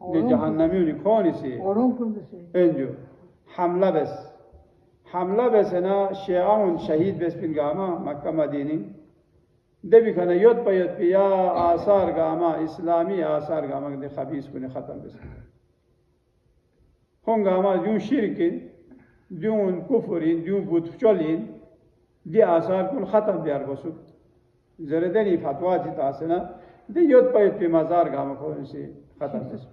di jahannamiuni koni si enjo hamla bes na shi'aun shahid bes bin gama Makkah Madini debi kana yot pa ya asar gama islami asar gama de khabis kuni khatam bes hongama yun shirkin yun kufrin yun butcholin di asar kun khatam biyar bosuk zaredeni fatwa ji tasna di yot pa mazar gama koni si khatam bes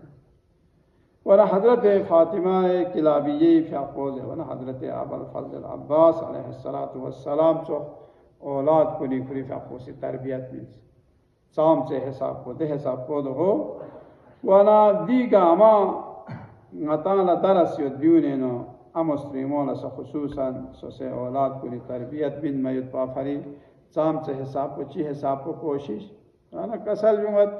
ورا حضرت فاطمہ کلابیہ فیاقوز ورا حضرت ابو الفضل عباس علیہ الصلوۃ والسلام چو اولاد کو نکری فیاقوز تربیت میں سام سے حساب کو دے حساب کو دو ورا دیگا ما نتانا درس یو دیونینو امستریمون اس خصوصا سے اولاد کو تربیت بن میت پافری سام سے حساب کو چی حساب کو کوشش انا کسل جمعت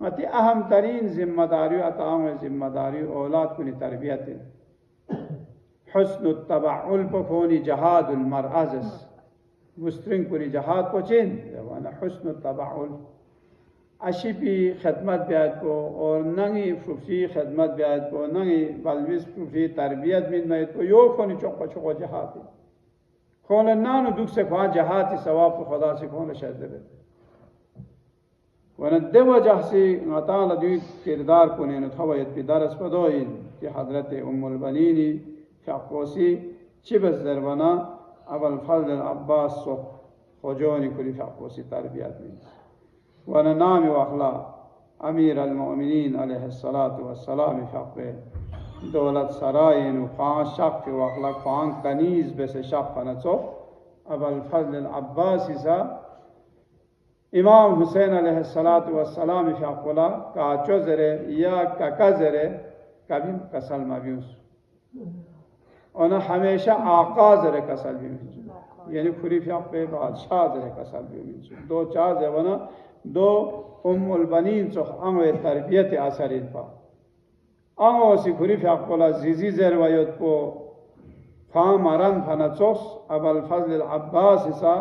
متی اہم ترین ذمہ داری اتام ذمہ داری اولاد کو تربیت حسن التبعل پکونی جہاد المرعز مسترنگ کو جہاد پچین وانا حسن التبعل اشیپی خدمت بیاد کو اور ننگی ففی خدمت بیاد کو ننگی بلویس ففی تربیت من میت کو یو کونی چوک چوک جہاد کون نانو دکھ سے کھا جہاد ثواب کو خدا سے کون شہد دے وندے وجہ سے تعالی دی کردار کو نے تھویت پی درس پدوین کہ حضرت ام البنین فقوسی چبس دربنا ابو الفضل العباس سو خجونی کلی فقوسی تربیت میں وانا نام واخلا امیر المؤمنین علیہ الصلوۃ والسلام فقہ دولت سرائن و 5 شق واخلا 5 کنیز بس شق نچو ابو الفضل العباسی سا امام حسین علیہ السلام فیاقولا کاچو زرے یا ککا زرے کبھی کسل مبیوس اونا ہمیشہ آقا زرے کسل بیوس یعنی کھری فیاق پہ بادشاہ زرے کسل بیوس دو چاہ زیونا دو ام البنین چوخ امو تربیت اثرین پا امو سی کھری فیاقولا زیزی زر ویت پو فام ارن فنا چوخ ابو الفضل العباس سا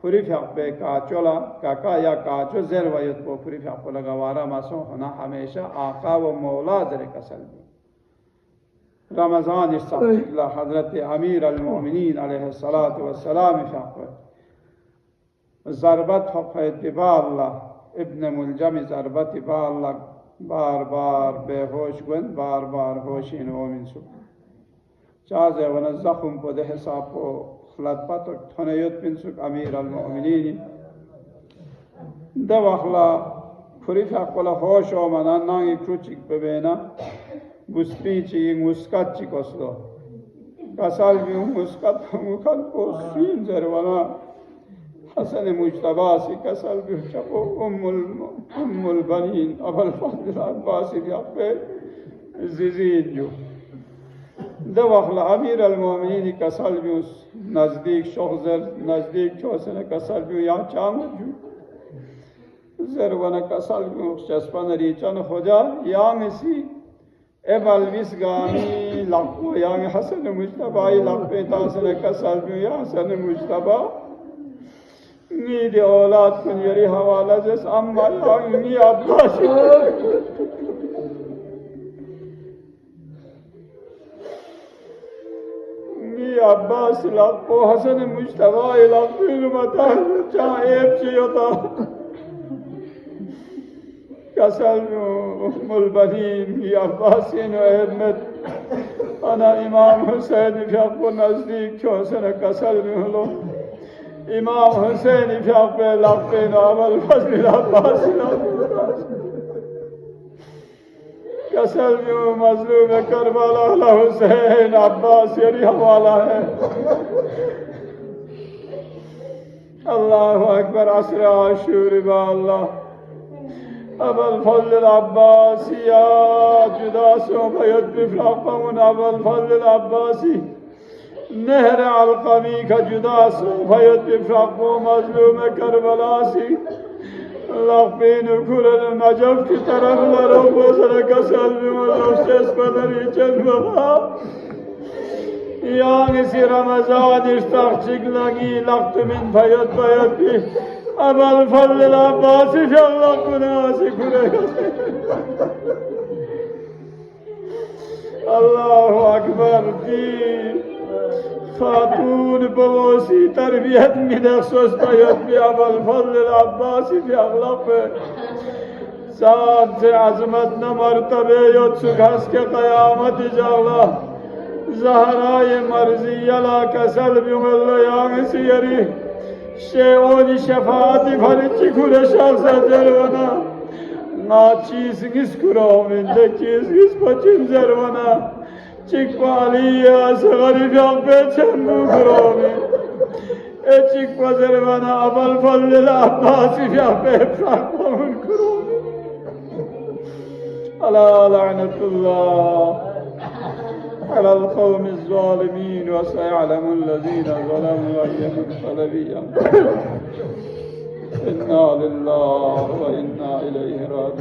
پوری فیاق پہ کاچولا کاکا یا کاچو زیر ویت کو پوری فیاق کو لگوارا مسو ہونا ہمیشہ آقا و مولا در کسل رمضان استغفر حضرت امیر المؤمنین علیہ الصلوۃ والسلام فیاق ضربت فقط با اللہ ابن ملجم ضربت با اللہ بار بار بے ہوش گن بار بار ہوشین اومن سو چازے ون زخم کو دے حساب کو خلط پتر تھنیت پنسک امیر المؤمنین دو اخلا خریف اقلا خوش و منان نانگی کروچک ببینا گسپی چی مسکت چی کسلو کسال بیو مسکت مکن پوسین زروانا حسن مجتباسی کسال بیو چپو ام البنین ابو الفضل عباسی بیاقبے زیزین جو دو اخلا امیر المؤمنین کسال بیو نزدیک شخصر نزدیک چوسن کسال بیو یا چاند جو زروانا کسال بیو چسپن ریچن خدا یا مسی ابل ویسگامی لقو یا حسن مجتبائی لقو تاسن کسال بیو یا حسن مجتبا نید اولاد کن یری حوالہ جس اما یا نی عباسی عباس لقو حسن مجتبہ لقو متا چاہ ایب چیوتا کسل ام البنین کی عباسین و احمد انا امام حسین فیاق نزدیک چھو حسن کسل میں امام حسین فیاق لقو ابو الفضل عباس کسل جو مظلوم کربلا حسین عباس یری حوالہ ہے اللہ اکبر عصر عاشور با اللہ ابو الفضل العباسی یا جدا سو بیت بفراقمون ابو الفضل العباسی نہر علقمی کا جدا سو بیت بفراقمون مظلوم کربلا سی لقبین کل نجف کی طرف لرو بزر کسل بمدوشتس بدری چند بخا یعنی سی رمضان اشتاق لگی لقت من بیت بی ابو الفضل العباسی فی اللہ کناسی کنه فردی خاتون بوسی تربیت میده سوستایت بی ابوالفضل العباسی فی اغلقه ساعت عظمت نمرتبه یاد سکست که قیامت جاغلا زهرای مرزی لا کسل بیمالله سیری شیعونی شفاعتی فریچی کل شخص جروانا نا چیز نیست کراومنده چیز نیست پچین جروانا چیک پالی اصغری بیان پیچن بو کراومند چیک پا جروانا ابوالفضل العباسی بیان پیچن بو کراومند ألا لعنة الله على القوم الظالمين وسيعلم الذين ظلموا أي منقلب ينقلبون إنا لله وإنا إليه راجعون